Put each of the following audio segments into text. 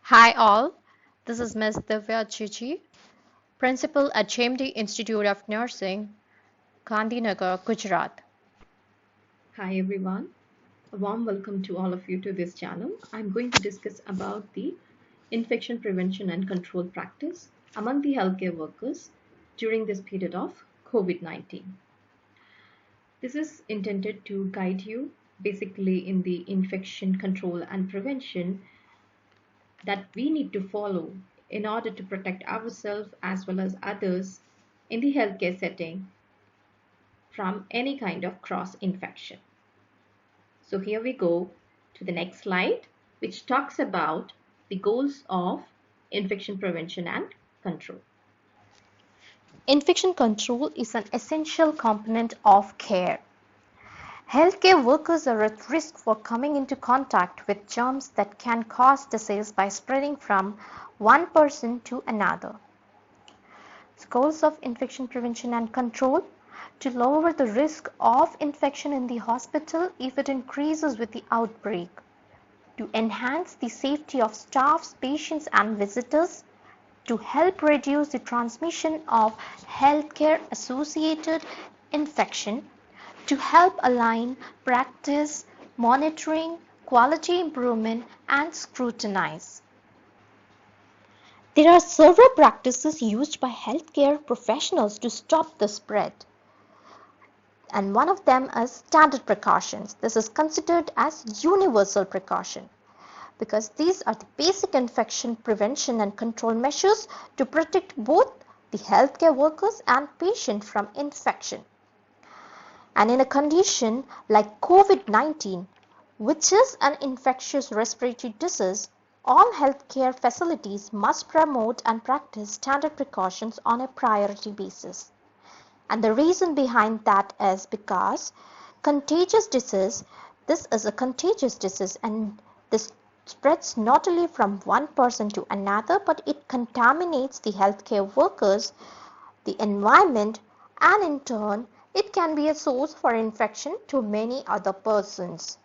Hi all, this is Ms. Divya Chichi, Principal at JMD Institute of Nursing, Gandhinagar, Gujarat. Hi everyone, a warm welcome to all of you to this channel. I'm going to discuss about the infection prevention and control practice among the healthcare workers during this period of COVID-19. This is intended to guide you basically in the infection control and prevention that we need to follow in order to protect ourselves as well as others in the healthcare setting from any kind of cross infection. So here we go to the next slide, which talks about the goals of infection prevention and control. Infection control is an essential component of care. Healthcare workers are at risk for coming into contact with germs that can cause disease by spreading from one person to another. Goals of infection prevention and control: to lower the risk of infection in the hospital if it increases with the outbreak, to enhance the safety of staffs, patients and visitors, to help reduce the transmission of healthcare associated infection, to help align practice, monitoring, quality improvement and scrutinize. There are several practices used by healthcare professionals to stop the spread, and one of them is standard precautions. This is considered as universal precaution because these are the basic infection prevention and control measures to protect both the healthcare workers and patients from infection. And in a condition like COVID-19, which is an infectious respiratory disease, all healthcare facilities must promote and practice standard precautions on a priority basis. And the reason behind that is because contagious disease, this is a contagious disease and this spreads not only from one person to another, but it contaminates the healthcare workers, the environment, and in turn, it can be a source for infection to many other persons.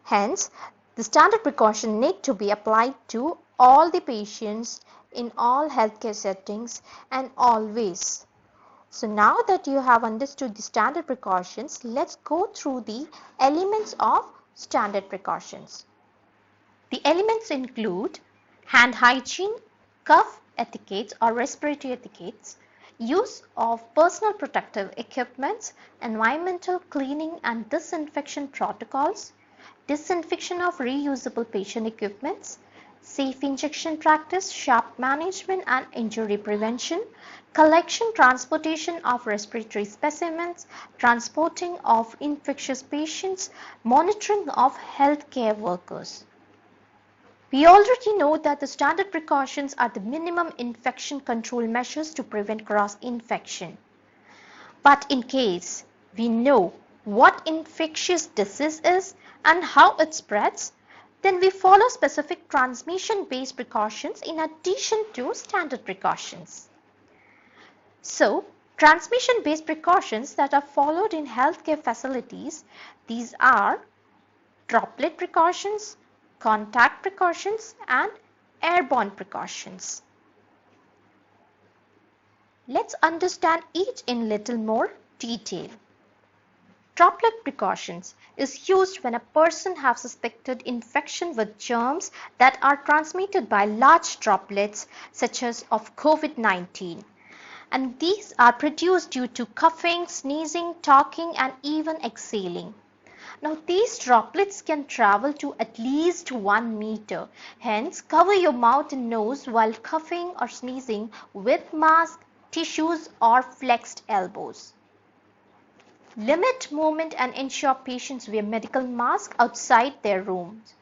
Hence, the standard precaution need to be applied to all the patients in all healthcare settings and always. So now that you have understood the standard precautions, let's go through the elements of standard precautions. The elements include hand hygiene, cough etiquettes or respiratory etiquettes, use of personal protective equipments, environmental cleaning and disinfection protocols, disinfection of reusable patient equipments, safe injection practice, sharp management and injury prevention, collection, transportation of respiratory specimens, transporting of infectious patients, monitoring of healthcare workers. We already know that the standard precautions are the minimum infection control measures to prevent cross-infection. But in case we know what infectious disease is and how it spreads, then we follow specific transmission-based precautions in addition to standard precautions. So, transmission-based precautions that are followed in healthcare facilities, these are droplet precautions, contact precautions, and airborne precautions. Let's understand each in little more detail. Droplet precautions is used when a person has suspected infection with germs that are transmitted by large droplets such as of COVID-19. And these are produced due to coughing, sneezing, talking and even exhaling. Now these droplets can travel to at least 1 meter. Hence, cover your mouth and nose while coughing or sneezing with mask, tissues or flexed elbows. Limit movement and ensure patients wear medical masks outside their rooms.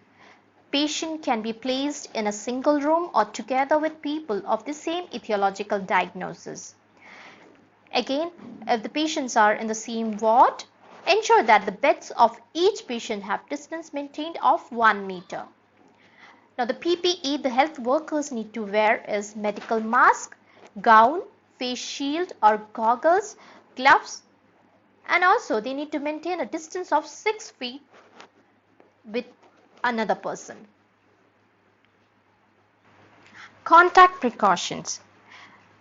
Patient can be placed in a single room or together with people of the same etiological diagnosis. Again, if the patients are in the same ward, ensure that the beds of each patient have distance maintained of 1 meter. Now the PPE the health workers need to wear is medical mask, gown, face shield or goggles, gloves, and also they need to maintain a distance of 6 feet with another person. Contact precautions.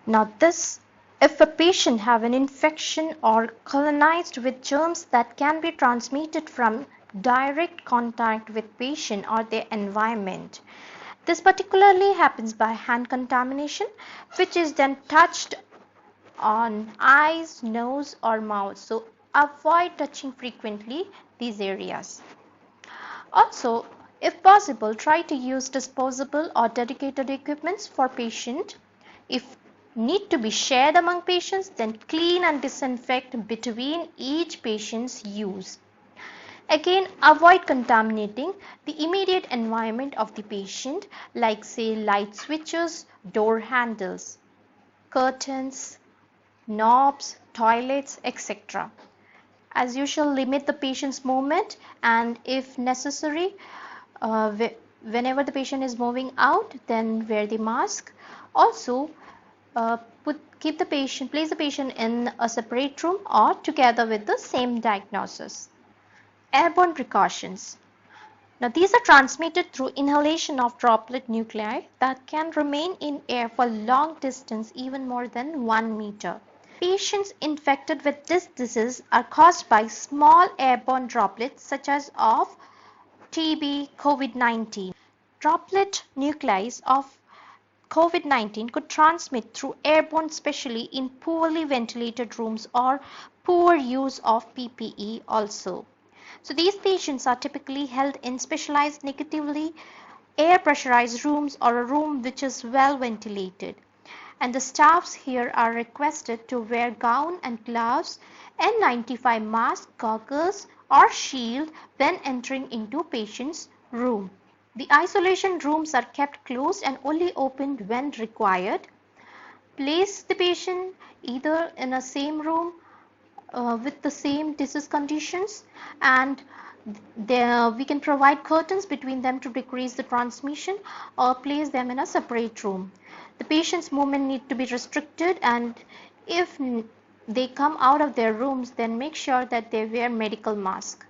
Now if a patient have an infection or colonized with germs that can be transmitted from direct contact with patient or their environment. This particularly happens by hand contamination, which is then touched on eyes, nose or mouth. So avoid touching frequently these areas. Also, if possible, try to use disposable or dedicated equipments for patient. If need to be shared among patients, then clean and disinfect between each patient's use. Again, avoid contaminating the immediate environment of the patient, like say light switches, door handles, curtains, knobs, toilets, etc. As usual, limit the patient's movement, and if necessary, whenever the patient is moving out, then wear the mask. Also, place the patient in a separate room or together with the same diagnosis. Airborne precautions. Now, these are transmitted through inhalation of droplet nuclei that can remain in air for long distance, even more than 1 meter. Patients infected with this disease are caused by small airborne droplets such as of TB, COVID-19. Droplet nuclei of COVID-19 could transmit through airborne, especially in poorly ventilated rooms or poor use of PPE also. So these patients are typically held in specialized negatively air pressurized rooms or a room which is well ventilated. And the staffs here are requested to wear gown and gloves, N95 mask, goggles or shield when entering into patient's room. The isolation rooms are kept closed and only opened when required. Place the patient either in a same room with the same disease conditions, and we can provide curtains between them to decrease the transmission, or place them in a separate room. The patient's movement need to be restricted, and if they come out of their rooms, then make sure that they wear medical mask.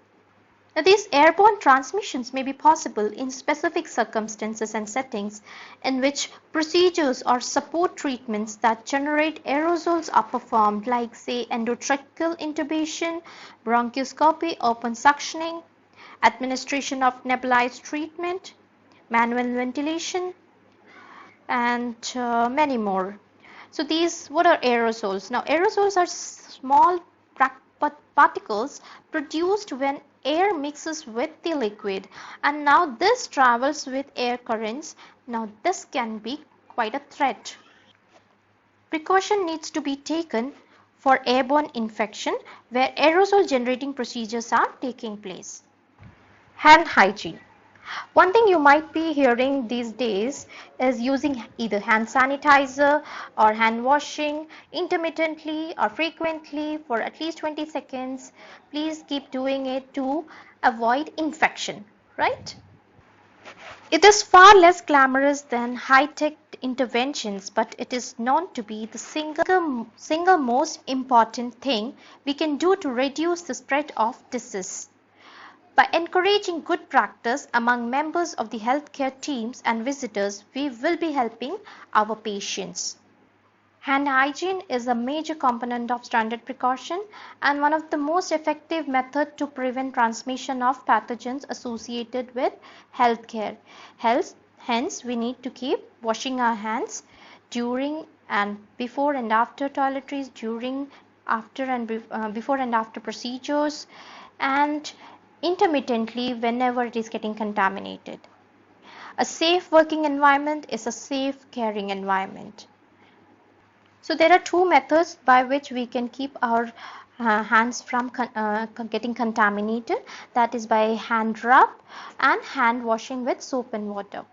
Now, these airborne transmissions may be possible in specific circumstances and settings in which procedures or support treatments that generate aerosols are performed, like say endotracheal intubation, bronchoscopy, open suctioning, administration of nebulized treatment, manual ventilation, and many more. So what are aerosols? Now, aerosols are small particles produced when air mixes with the liquid, and now this travels with air currents. Now this can be quite a threat. Precaution needs to be taken for airborne infection where aerosol generating procedures are taking place. Hand hygiene. One thing you might be hearing these days is using either hand sanitizer or hand washing intermittently or frequently for at least 20 seconds. Please keep doing it to avoid infection, right? It is far less glamorous than high-tech interventions, but it is known to be the single most important thing we can do to reduce the spread of disease. By encouraging good practice among members of the healthcare teams and visitors, we will be helping our patients. Hand hygiene is a major component of standard precaution and one of the most effective methods to prevent transmission of pathogens associated with healthcare. Hence, we need to keep washing our hands during and before and after toiletries, before and after procedures, and intermittently whenever it is getting contaminated. A safe working environment is a safe caring environment. So there are two methods by which we can keep our hands from getting contaminated. That is by hand rub and hand washing with soap and water.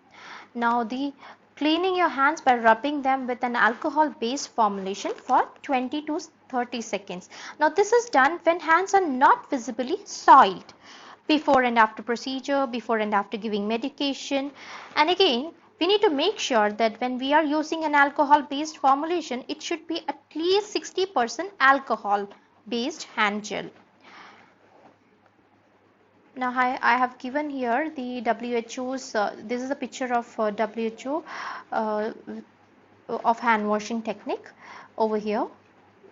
Now the cleaning your hands by rubbing them with an alcohol based formulation for 20 to 30 seconds. Now this is done when hands are not visibly soiled, before and after procedure, before and after giving medication. And again, we need to make sure that when we are using an alcohol based formulation, it should be at least 60% alcohol based hand gel. Now I have given here the WHO's, this is a picture of WHO uh, of hand washing technique over here,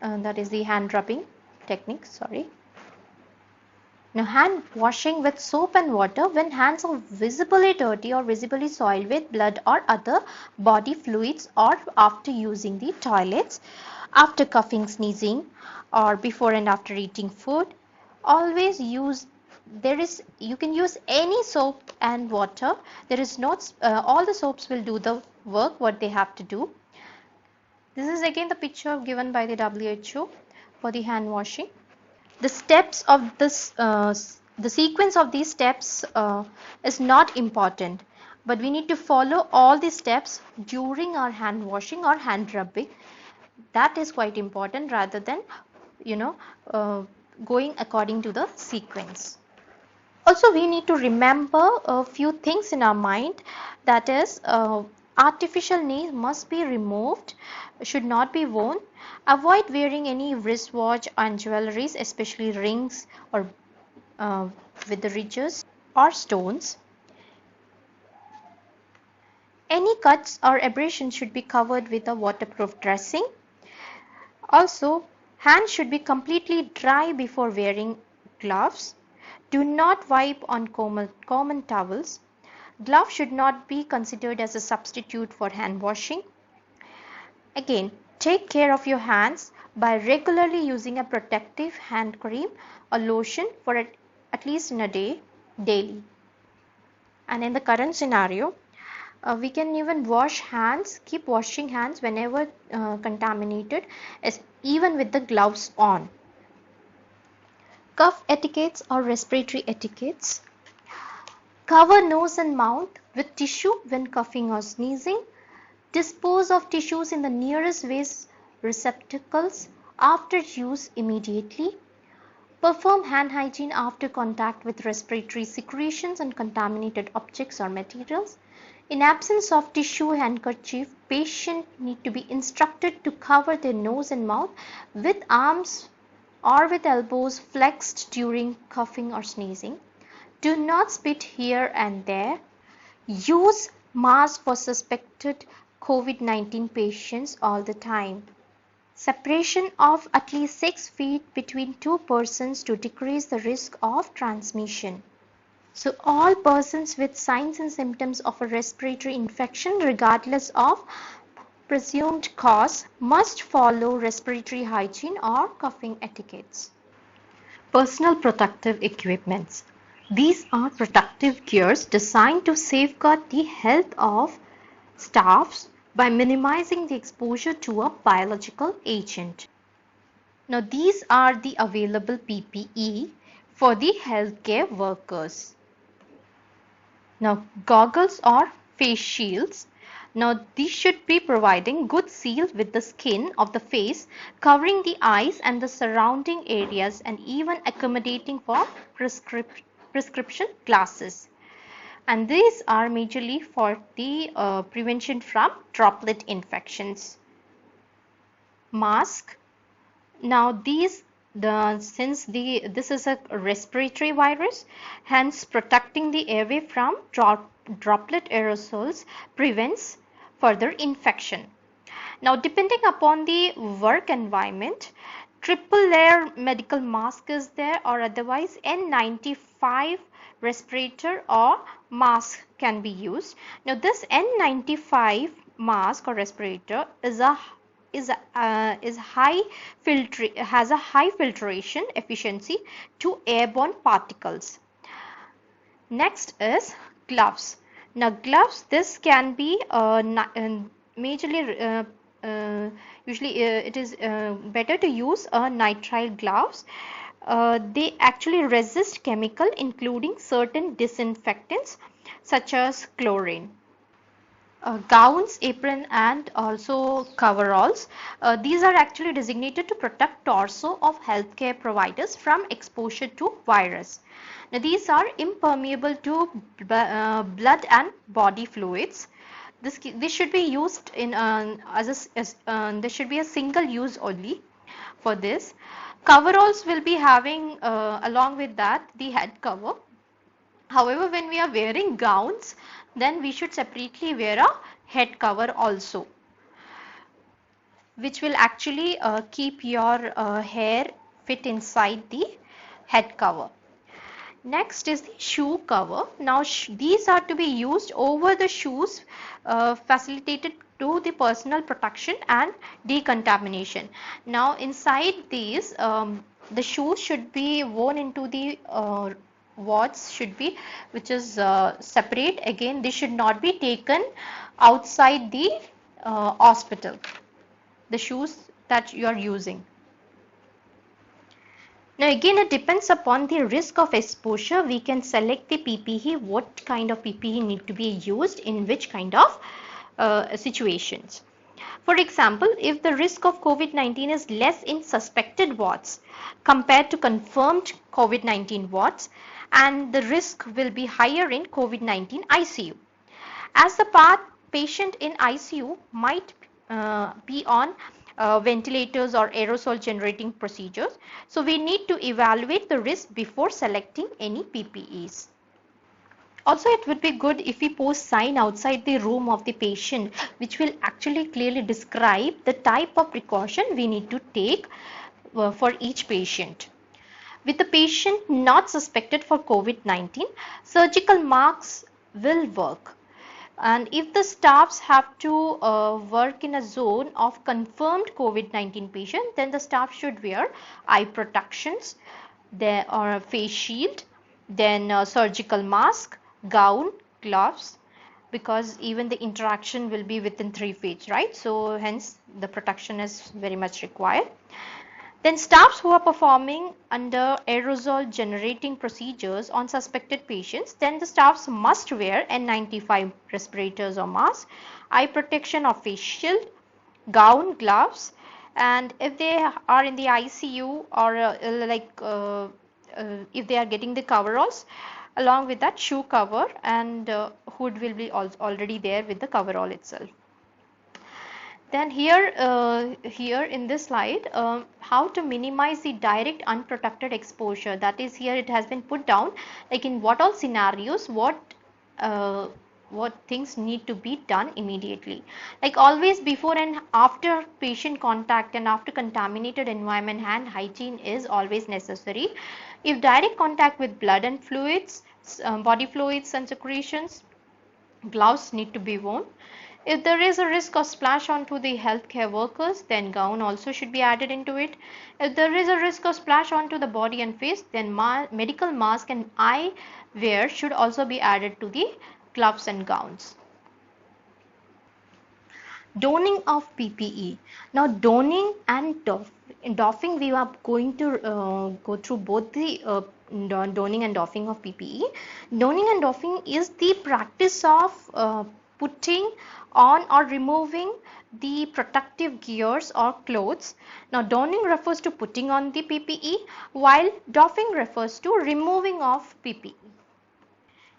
that is the hand rubbing technique, sorry. Now hand washing with soap and water when hands are visibly dirty or visibly soiled with blood or other body fluids, or after using the toilets, after coughing, sneezing, or before and after eating food. Always use, you can use any soap and water. There is no, all the soaps will do the work what they have to do. This is again the picture given by the WHO for the hand washing. The steps of this, the sequence of these steps is not important, but we need to follow all the steps during our hand washing or hand rubbing. That is quite important, rather than, you know, going according to the sequence. Also, we need to remember a few things in our mind, that is, artificial nails must be removed, should not be worn. Avoid wearing any wristwatch and jewelries, especially rings or with the ridges or stones. Any cuts or abrasions should be covered with a waterproof dressing. Also, hands should be completely dry before wearing gloves. Do not wipe on common towels. Gloves should not be considered as a substitute for hand washing. Again, take care of your hands by regularly using a protective hand cream or lotion for at least in a day, daily. And in the current scenario, we can even wash hands, keep washing hands whenever contaminated, even with the gloves on. Cough etiquettes or respiratory etiquettes. Cover nose and mouth with tissue when coughing or sneezing. Dispose of tissues in the nearest waste receptacles after use immediately. Perform hand hygiene after contact with respiratory secretions and contaminated objects or materials. In absence of tissue handkerchief, patients need to be instructed to cover their nose and mouth with arms or with elbows flexed during coughing or sneezing. Do not spit here and there. Use mask for suspected COVID-19 patients all the time. Separation of at least 6 feet between two persons to decrease the risk of transmission. So all persons with signs and symptoms of a respiratory infection, regardless of presumed cause, must follow respiratory hygiene or coughing etiquettes. Personal protective equipments. These are protective gears designed to safeguard the health of staffs by minimizing the exposure to a biological agent. Now, these are the available PPE for the healthcare workers. Now, goggles or face shields. Now, these should be providing good seal with the skin of the face, covering the eyes and the surrounding areas, and even accommodating for prescription glasses. And these are majorly for the prevention from droplet infections. Mask. Now these, since this is a respiratory virus, hence protecting the airway from droplet aerosols prevents further infection. Now, depending upon the work environment, triple layer medical mask is there, or otherwise N95 respirator or mask can be used. Now, this N95 mask or respirator has a high filtration efficiency to airborne particles. Next is gloves. Now, gloves, this can be majorly usually it is better to use nitrile gloves. They actually resist chemical, including certain disinfectants such as chlorine. Gowns, apron, and also coveralls. These are actually designated to protect torso of healthcare providers from exposure to virus. Now, these are impermeable to blood and body fluids. This should be used in there should be a single use only for this. Coveralls will be having along with that the head cover. However, when we are wearing gowns, then we should separately wear a head cover also, which will actually keep your hair fit inside the head cover. Next is the shoe cover. Now these are to be used over the shoes, facilitated to the personal protection and decontamination. Now inside these, the shoes should be worn into the wards should be, which is separate. Again, they should not be taken outside the hospital, the shoes that you are using. Now again, it depends upon the risk of exposure. We can select the PPE, what kind of PPE need to be used in which kind of situations. For example, if the risk of COVID-19 is less in suspected wards compared to confirmed COVID-19 wards, and the risk will be higher in COVID-19 ICU. As the patient in ICU might be on ventilators or aerosol generating procedures, so we need to evaluate the risk before selecting any PPEs. Also, it would be good if we post sign outside the room of the patient, which will actually clearly describe the type of precaution we need to take for each patient. With the patient not suspected for COVID-19, surgical masks will work. And if the staffs have to work in a zone of confirmed COVID-19 patient, then the staff should wear eye protections, there or a face shield, then surgical mask, gown, gloves, because even the interaction will be within 3 feet, right? So hence the protection is very much required. Then staffs who are performing under aerosol generating procedures on suspected patients, then the staffs must wear N95 respirators or masks, eye protection or face shield, gown, gloves, and if they are in the ICU or if they are getting the coveralls, along with that shoe cover, and hood will be already there with the coverall itself. Then here in this slide, how to minimize the direct unprotected exposure. That is, here it has been put down, like in what all scenarios, what things need to be done immediately. Like always, before and after patient contact and after contaminated environment, hand hygiene is always necessary. If direct contact with blood and fluids, body fluids and secretions, gloves need to be worn. If there is a risk of splash onto the healthcare workers, then gown also should be added into it. If there is a risk of splash onto the body and face, then medical mask and eye wear should also be added to the gloves and gowns. Donning of PPE. Now donning and doffing, we are going to go through both the donning and doffing of PPE. Donning and doffing is the practice of putting on or removing the protective gears or clothes. Now donning refers to putting on the PPE, while doffing refers to removing of PPE.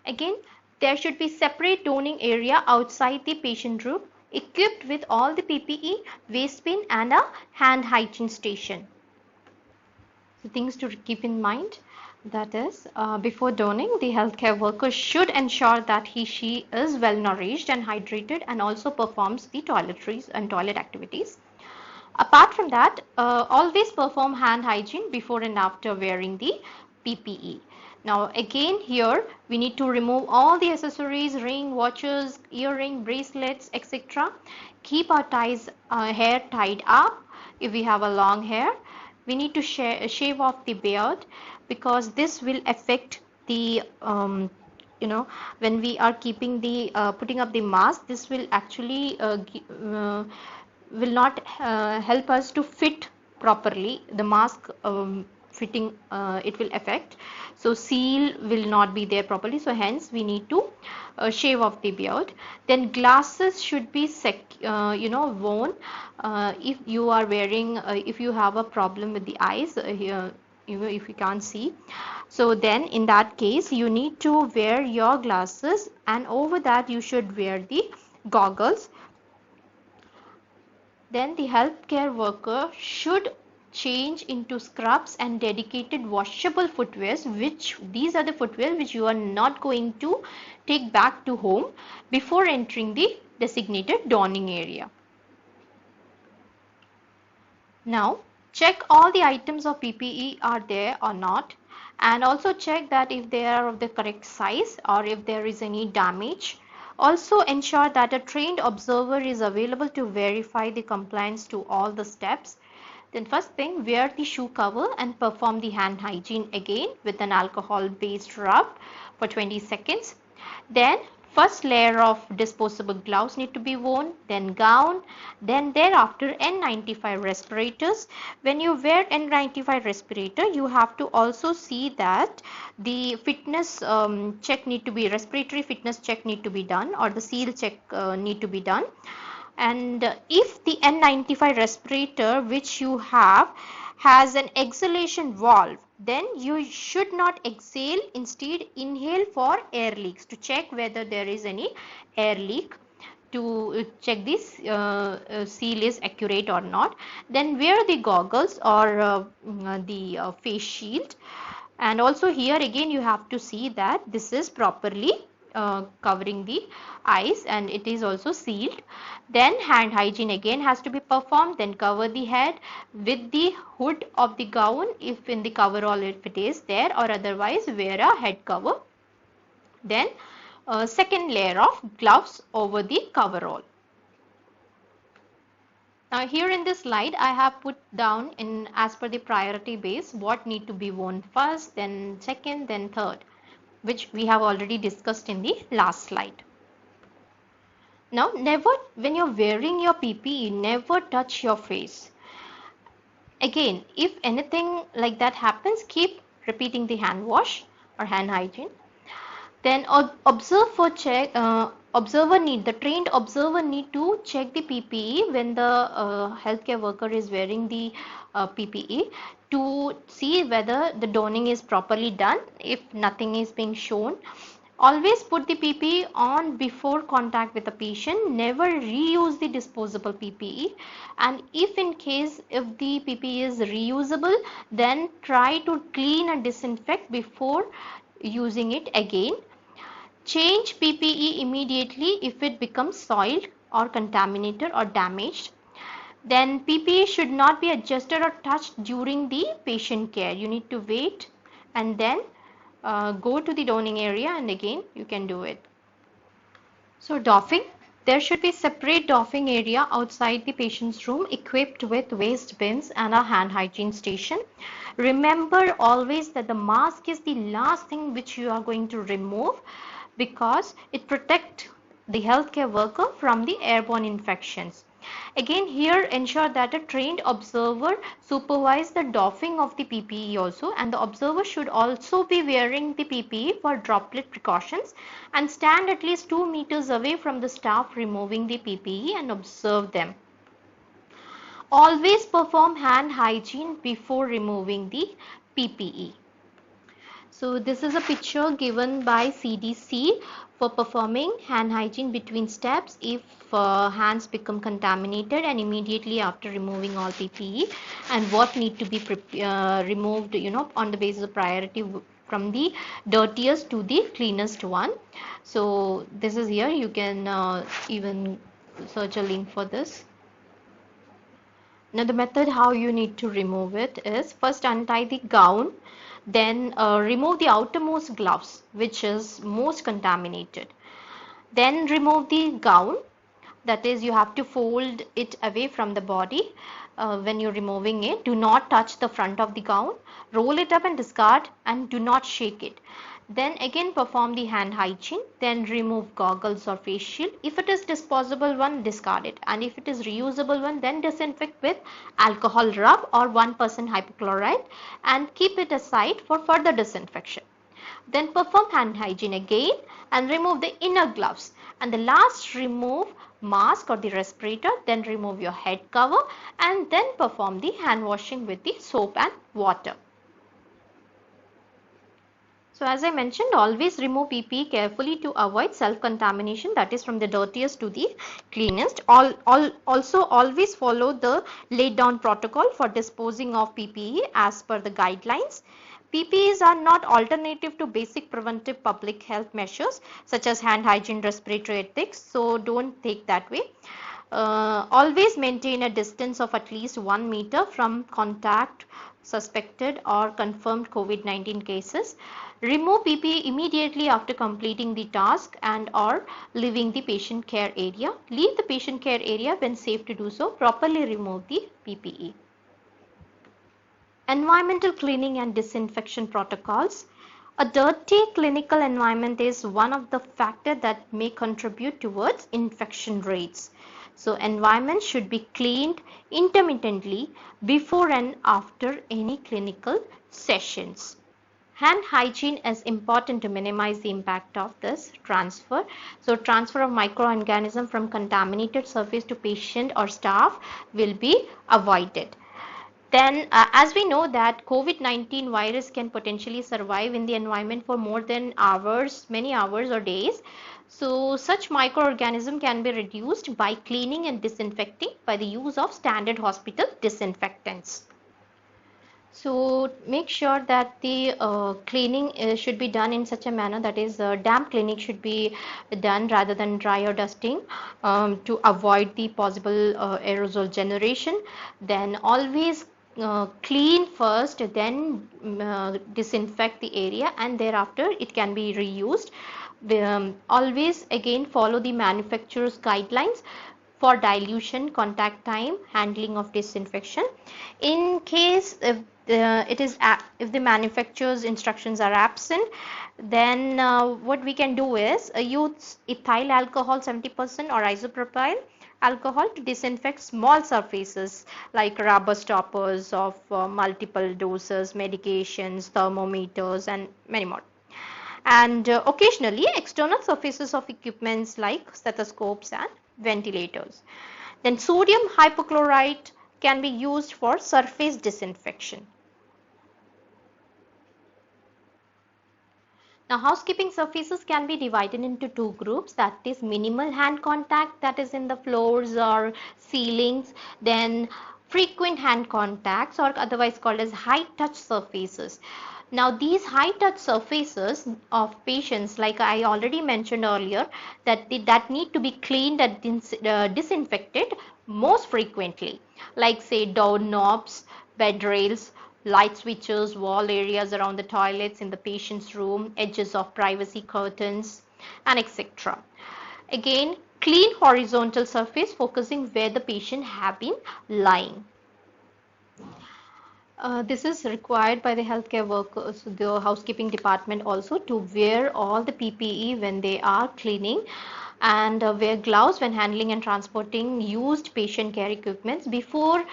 Again, there should be separate donning area outside the patient room, equipped with all the PPE, waste bin and a hand hygiene station. So things to keep in mind, that is, before donning, the healthcare worker should ensure that she is well nourished and hydrated, and also performs the toiletries and toilet activities. Apart from that, always perform hand hygiene before and after wearing the PPE. Now again, here we need to remove all the accessories, ring, watches, earring, bracelets, etc. Keep our hair tied up. If we have a long hair, we need to shave off the beard, because this will affect the when we are keeping the putting up the mask, this will actually will not help us to fit properly the mask. Fitting, it will affect, so seal will not be there properly, so hence we need to shave off the beard. Then glasses should be worn if you are wearing if you have a problem with the eyes, here if you can't see, so then in that case you need to wear your glasses, and over that you should wear the goggles. Then the healthcare worker should change into scrubs and dedicated washable footwears, which these are the footwear which you are not going to take back to home before entering the designated donning area. Now check all the items of PPE are there or not, and also check that if they are of the correct size or if there is any damage. Also ensure that a trained observer is available to verify the compliance to all the steps. Then first thing, wear the shoe cover and perform the hand hygiene again with an alcohol based rub for 20 seconds. Then first layer of disposable gloves need to be worn, then gown, then thereafter N95 respirators. When you wear N95 respirator, you have to also see that the fitness check need to be, respiratory fitness check need to be done, or the seal check need to be done. And if the N95 respirator which you have has an exhalation valve, then you should not exhale, instead inhale for air leaks to check whether there is any air leak, to check this seal is accurate or not. Then wear the goggles or the face shield, and also here again you have to see that this is properly covering the eyes and it is also sealed. Then hand hygiene again has to be performed. Then cover the head with the hood of the gown if in the coverall if it is there, or otherwise wear a head cover. Then second layer of gloves over the coverall. Now here in this slide I have put down in as per the priority base what need to be worn first, then second, then third, which we have already discussed in the last slide. Now never, when you're wearing your PPE, never touch your face. Again, if anything like that happens, keep repeating the hand wash or hand hygiene. Then observe for check, the trained observer need to check the PPE when the healthcare worker is wearing the PPE to see whether the donning is properly done. If nothing is being shown, always put the PPE on before contact with the patient. Never reuse the disposable PPE, and if in case if the PPE is reusable, then try to clean and disinfect before using it again. Change PPE immediately if it becomes soiled or contaminated or damaged. Then PPE should not be adjusted or touched during the patient care. You need to wait and then go to the donning area and again you can do it. So doffing, there should be separate doffing area outside the patient's room equipped with waste bins and a hand hygiene station. Remember always that the mask is the last thing which you are going to remove, because it protects the healthcare worker from the airborne infections. Again here ensure that a trained observer supervise the doffing of the PPE also, and the observer should also be wearing the PPE for droplet precautions and stand at least 2 meters away from the staff removing the PPE and observe them. Always perform hand hygiene before removing the PPE. So this is a picture given by CDC for performing hand hygiene between steps if hands become contaminated and immediately after removing all PPE, and what need to be removed, on the basis of priority from the dirtiest to the cleanest one. So this is here, you can even search a link for this. Now the method how you need to remove it is, first untie the gown, then remove the outermost gloves which is most contaminated. Then remove the gown, that is you have to fold it away from the body when you're removing it. Do not touch the front of the gown, roll it up and discard and do not shake it. Then again perform the hand hygiene, then remove goggles or face shield. If it is disposable one, discard it, and if it is reusable one, then disinfect with alcohol rub or 1% hypochlorite and keep it aside for further disinfection. Then perform hand hygiene again and remove the inner gloves, and the last remove mask or the respirator, then remove your head cover and then perform the hand washing with the soap and water. So as I mentioned, always remove PPE carefully to avoid self-contamination, that is from the dirtiest to the cleanest. Also always follow the laid down protocol for disposing of PPE as per the guidelines. PPEs are not alternative to basic preventive public health measures such as hand hygiene, respiratory ethics, so don't take that way. Always maintain a distance of at least 1 meter from contact suspected or confirmed COVID-19 cases. Remove PPE immediately after completing the task and or leaving the patient care area. Leave the patient care area when safe to do so. Properly remove the PPE. Environmental cleaning and disinfection protocols. A dirty clinical environment is one of the factors that may contribute towards infection rates. So environment should be cleaned intermittently before and after any clinical sessions. Hand hygiene is important to minimize the impact of this transfer. So transfer of microorganism from contaminated surface to patient or staff will be avoided. Then as we know that COVID-19 virus can potentially survive in the environment for more than hours, many hours or days. So such microorganism can be reduced by cleaning and disinfecting by the use of standard hospital disinfectants. So make sure that the cleaning should be done in such a manner, that is damp cleaning should be done rather than dry or dusting, to avoid the possible aerosol generation. Then always clean first, then disinfect the area, and thereafter it can be reused. Always again follow the manufacturer's guidelines for dilution, contact time, handling of disinfection. In case if if the manufacturer's instructions are absent, then what we can do is use ethyl alcohol 70% or isopropyl alcohol to disinfect small surfaces like rubber stoppers of multiple doses, medications, thermometers, and many more. And occasionally external surfaces of equipments like stethoscopes and ventilators. Then sodium hypochlorite can be used for surface disinfection. Now housekeeping surfaces can be divided into two groups, that is minimal hand contact, that is in the floors or ceilings, then frequent hand contacts or otherwise called as high touch surfaces. Now these high touch surfaces of patients, like I already mentioned earlier, that need to be cleaned and disinfected most frequently, like say door knobs, bed rails, light switches, wall areas around the toilets, in the patient's room, edges of privacy curtains, and etc. Again, clean horizontal surface focusing where the patient have been lying. This is required by the healthcare workers, the housekeeping department also, to wear all the PPE when they are cleaning, and wear gloves when handling and transporting used patient care equipments. Before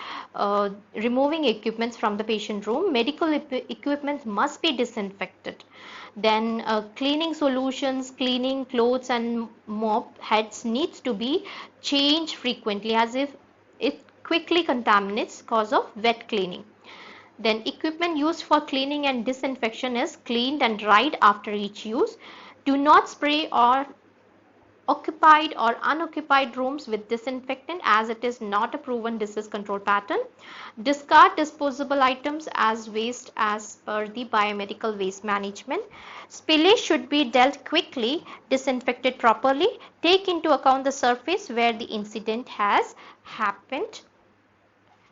removing equipments from the patient room, medical equipments must be disinfected. Then cleaning solutions, cleaning clothes and mop heads needs to be changed frequently, as if it quickly contaminates cause of wet cleaning. Then equipment used for cleaning and disinfection is cleaned and dried after each use. Do not spray or occupied or unoccupied rooms with disinfectant, as it is not a proven disease control pattern. Discard disposable items as waste as per the biomedical waste management. Spillage should be dealt quickly, disinfected properly. Take into account the surface where the incident has happened.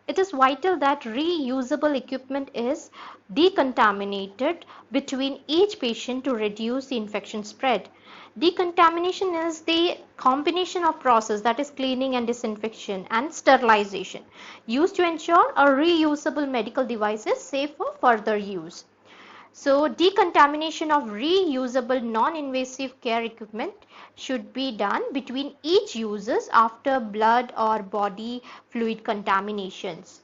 It is vital that reusable equipment is decontaminated between each patient to reduce the infection spread. Decontamination is the combination of process, that is cleaning and disinfection and sterilization, used to ensure a reusable medical device is safe for further use. So decontamination of reusable non-invasive care equipment should be done between each uses after blood or body fluid contaminations.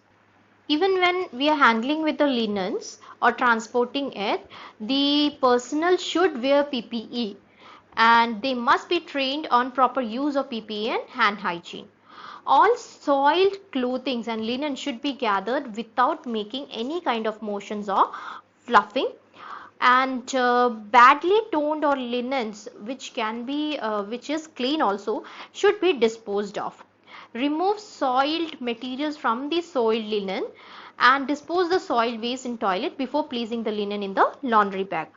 Even when we are handling with the linens or transporting it, the personnel should wear PPE, and they must be trained on proper use of PPE and hand hygiene. All soiled clothing and linen should be gathered without making any kind of motions or fluffing. And badly toned or linens which can be which is clean also should be disposed of. Remove soiled materials from the soiled linen and dispose the soiled waste in toilet before placing the linen in the laundry bag.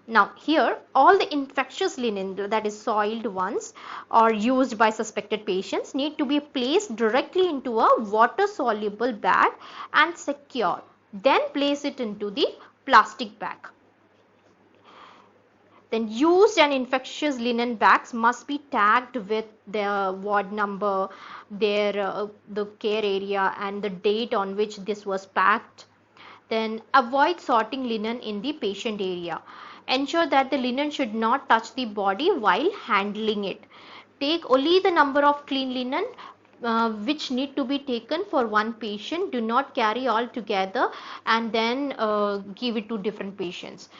Now here all the infectious linen, that is soiled ones, or used by suspected patients, need to be placed directly into a water soluble bag and secure. Then place it into the plastic bag. Then used and infectious linen bags must be tagged with their ward number, their the care area and the date on which this was packed. Then avoid sorting linen in the patient area. Ensure that the linen should not touch the body while handling it. Take only the number of clean linen which need to be taken for one patient. Do not carry all together and then give it to different patients,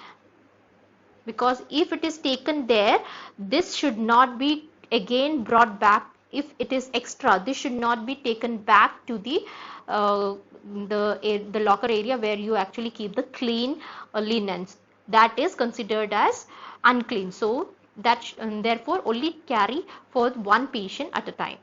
because if it is taken there, this should not be again brought back. If it is extra, this should not be taken back to uh, the locker area where you actually keep the clean linens. That is considered as unclean, so that therefore only carry for one patient at a time.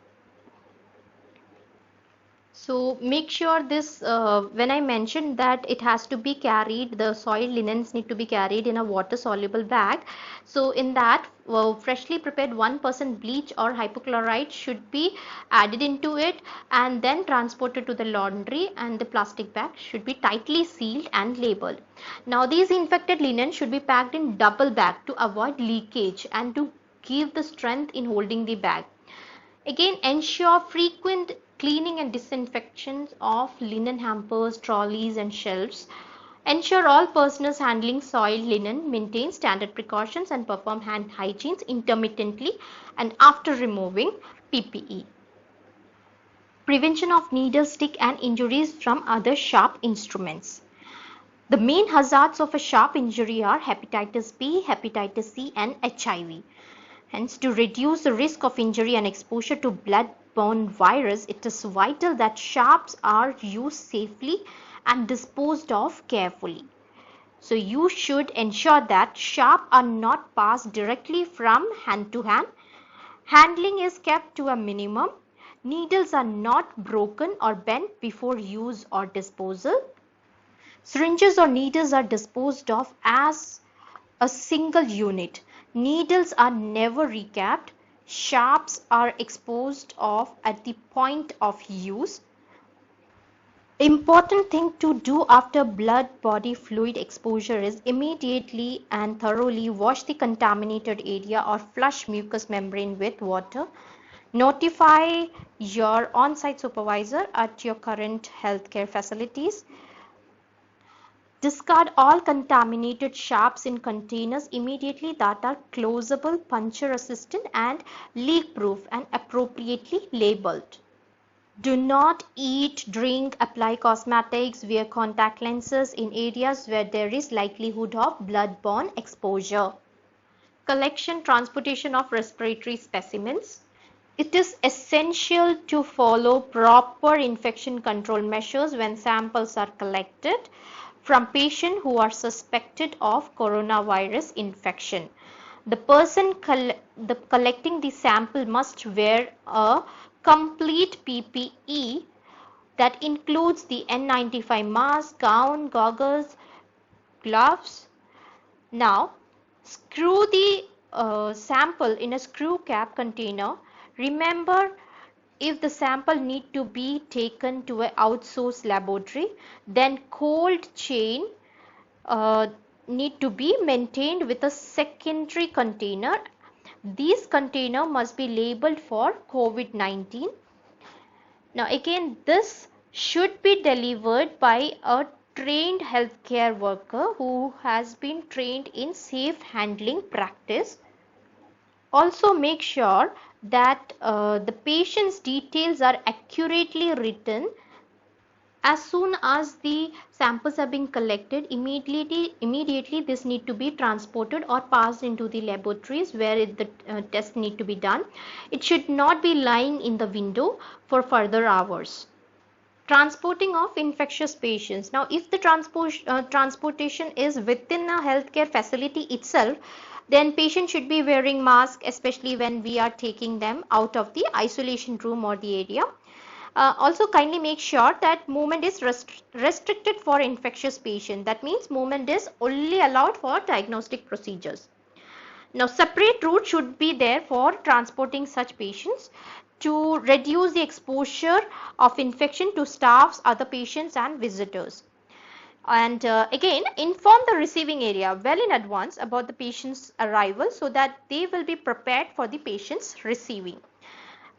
So make sure this, when I mentioned that it has to be carried, the soiled linens need to be carried in a water soluble bag. So in that, freshly prepared 1% bleach or hypochlorite should be added into it and then transported to the laundry, and the plastic bag should be tightly sealed and labeled. Now these infected linen should be packed in double bag to avoid leakage and to give the strength in holding the bag. Again, ensure frequent cleaning and disinfection of linen hampers, trolleys and shelves. Ensure all personnel handling soiled linen maintain standard precautions and perform hand hygiene intermittently and after removing PPE. Prevention of needle stick and injuries from other sharp instruments. The main hazards of a sharp injury are hepatitis B, hepatitis C and HIV. Hence, to reduce the risk of injury and exposure to blood-borne virus, it is vital that sharps are used safely and disposed of carefully. So you should ensure that sharps are not passed directly from hand to hand. Handling is kept to a minimum. Needles are not broken or bent before use or disposal. Syringes or needles are disposed of as a single unit. Needles are never recapped. Sharps are exposed of at the point of use. Important thing to do after blood body fluid exposure is immediately and thoroughly wash the contaminated area or flush mucous membrane with water. Notify your on-site supervisor at your current healthcare facilities. Discard all contaminated sharps in containers immediately that are closable, puncture resistant and leak proof and appropriately labeled. Do not eat, drink, apply cosmetics, wear contact lenses in areas where there is likelihood of blood-borne exposure. Collection, transportation of respiratory specimens. It is essential to follow proper infection control measures when samples are collected from patients who are suspected of coronavirus infection. The person collecting the sample must wear a complete PPE that includes the N95 mask, gown, goggles, gloves. Now, screw the sample in a screw cap container. Remember, if the sample need to be taken to an outsourced laboratory, then cold chain need to be maintained with a secondary container. These container must be labeled for COVID-19. Now again, this should be delivered by a trained healthcare worker who has been trained in safe handling practice. Also make sure that the patient's details are accurately written. As soon as the samples are being collected, immediately this need to be transported or passed into the laboratories where the test need to be done. It should not be lying in the window for further hours. Transporting of infectious patients. Now, if the transportation is within a healthcare facility itself, then patients should be wearing masks, especially when we are taking them out of the isolation room or the area. Also, kindly make sure that movement is restricted for infectious patients. That means movement is only allowed for diagnostic procedures. Now, separate route should be there for transporting such patients to reduce the exposure of infection to staffs, other patients and visitors. And again, inform the receiving area well in advance about the patient's arrival so that they will be prepared for the patient's receiving.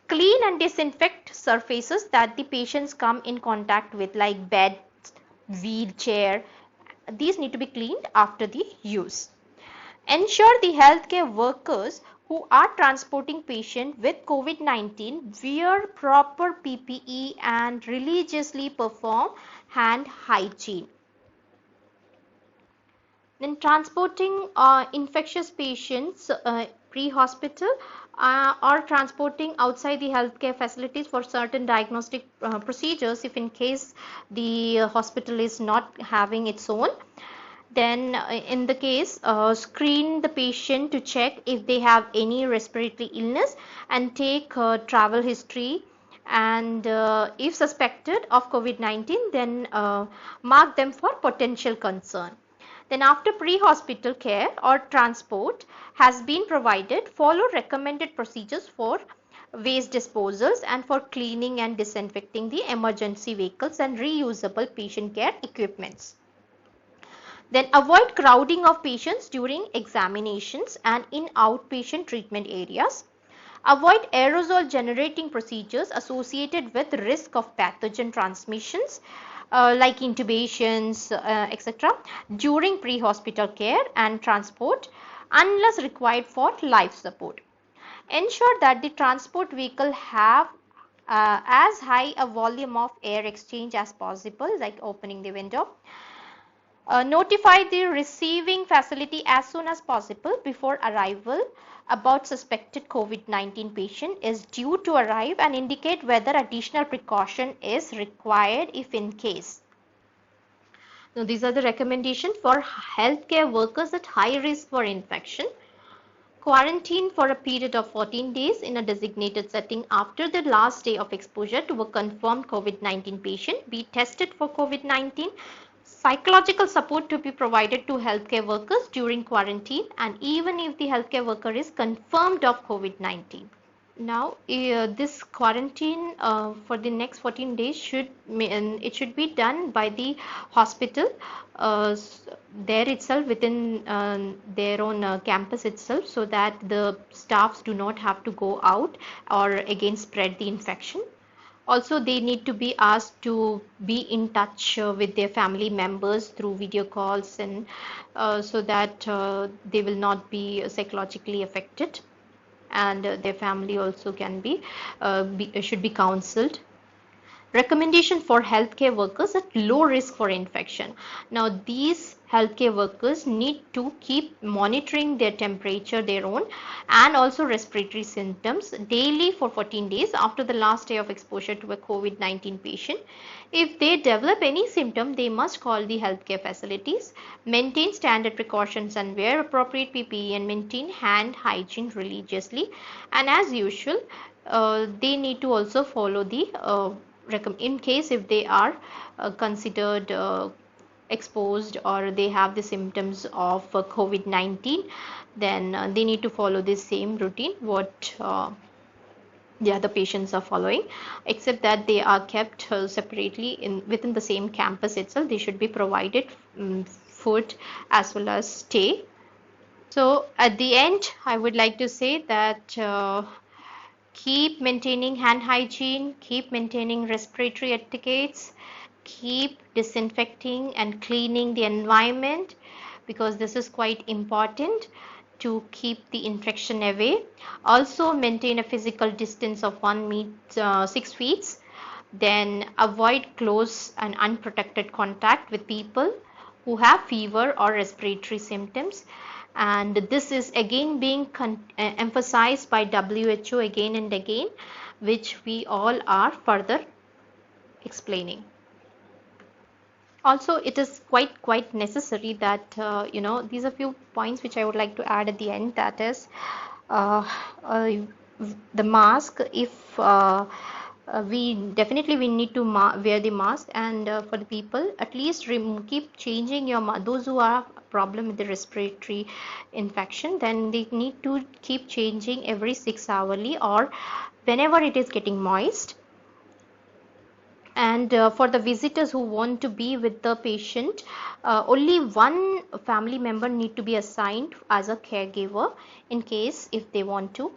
Clean and disinfect surfaces that the patients come in contact with, like bed, wheelchair. These need to be cleaned after the use. Ensure the healthcare workers who are transporting patients with COVID-19 wear proper PPE and religiously perform hand hygiene. Then transporting infectious patients pre-hospital or transporting outside the healthcare facilities for certain diagnostic procedures, if in case the hospital is not having its own. Then in the case, screen the patient to check if they have any respiratory illness and take travel history, and if suspected of COVID-19, then mark them for potential concern. Then after pre-hospital care or transport has been provided, follow recommended procedures for waste disposals and for cleaning and disinfecting the emergency vehicles and reusable patient care equipments. Then avoid crowding of patients during examinations and in outpatient treatment areas. Avoid aerosol generating procedures associated with risk of pathogen transmissions like intubations, etc. during pre-hospital care and transport unless required for life support. Ensure that the transport vehicle have as high a volume of air exchange as possible, like opening the window. Notify the receiving facility as soon as possible before arrival about suspected COVID-19 patient is due to arrive and indicate whether additional precaution is required if in case. Now, these are the recommendations for healthcare workers at high risk for infection. Quarantine for a period of 14 days in a designated setting after the last day of exposure to a confirmed COVID-19 patient. Be tested for COVID-19. Psychological support to be provided to healthcare workers during quarantine and even if the healthcare worker is confirmed of COVID-19. Now, this quarantine for the next 14 days should be done by the hospital there itself within their own campus itself, so that the staffs do not have to go out or again spread the infection. Also, they need to be asked to be in touch with their family members through video calls, and so that they will not be psychologically affected, and their family also can should be counseled. Recommendation for healthcare workers at low risk for infection. Now, these healthcare workers need to keep monitoring their temperature, their own, and also respiratory symptoms daily for 14 days after the last day of exposure to a COVID-19 patient. If they develop any symptom, they must call the healthcare facilities, maintain standard precautions and wear appropriate PPE, and maintain hand hygiene religiously. And as usual, they need to also follow the in case if they are considered exposed or they have the symptoms of COVID-19, then they need to follow this same routine what the other patients are following, except that they are kept separately within the same campus itself. They should be provided food as well as stay. So at the end, I would like to say that keep maintaining hand hygiene, keep maintaining respiratory etiquettes, keep disinfecting and cleaning the environment, because this is quite important to keep the infection away. Also maintain a physical distance of 6 feet. Then avoid close and unprotected contact with people who have fever or respiratory symptoms. And this is again being emphasized by WHO again and again, which we all are further explaining. Also, it is quite necessary that these are few points which I would like to add at the end. That is, uh, uh, the mask. If we need to wear the mask, and for the people, at least keep changing your those who are problem with the respiratory infection, then they need to keep changing every 6 hourly, or whenever it is getting moist. And for the visitors who want to be with the patient, only one family member need to be assigned as a caregiver in case if they want to.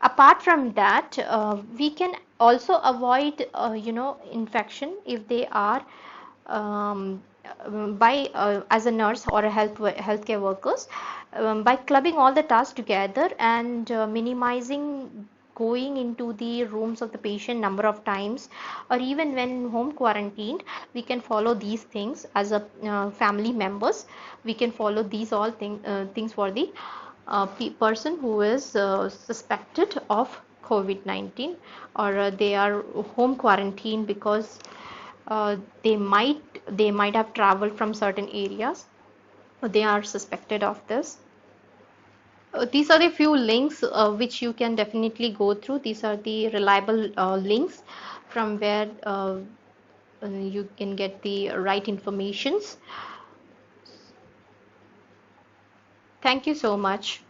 Apart from that, we can also avoid infection if they are by as a nurse or a healthcare workers, by clubbing all the tasks together and minimizing going into the rooms of the patient number of times, or even when home quarantined, we can follow these things as a family members. We can follow these all things for the person who is suspected of COVID-19, or they are home quarantine because they might have traveled from certain areas, or they are suspected of this. These are the few links which you can definitely go through. These are the reliable links from where you can get the right informations. Thank you so much.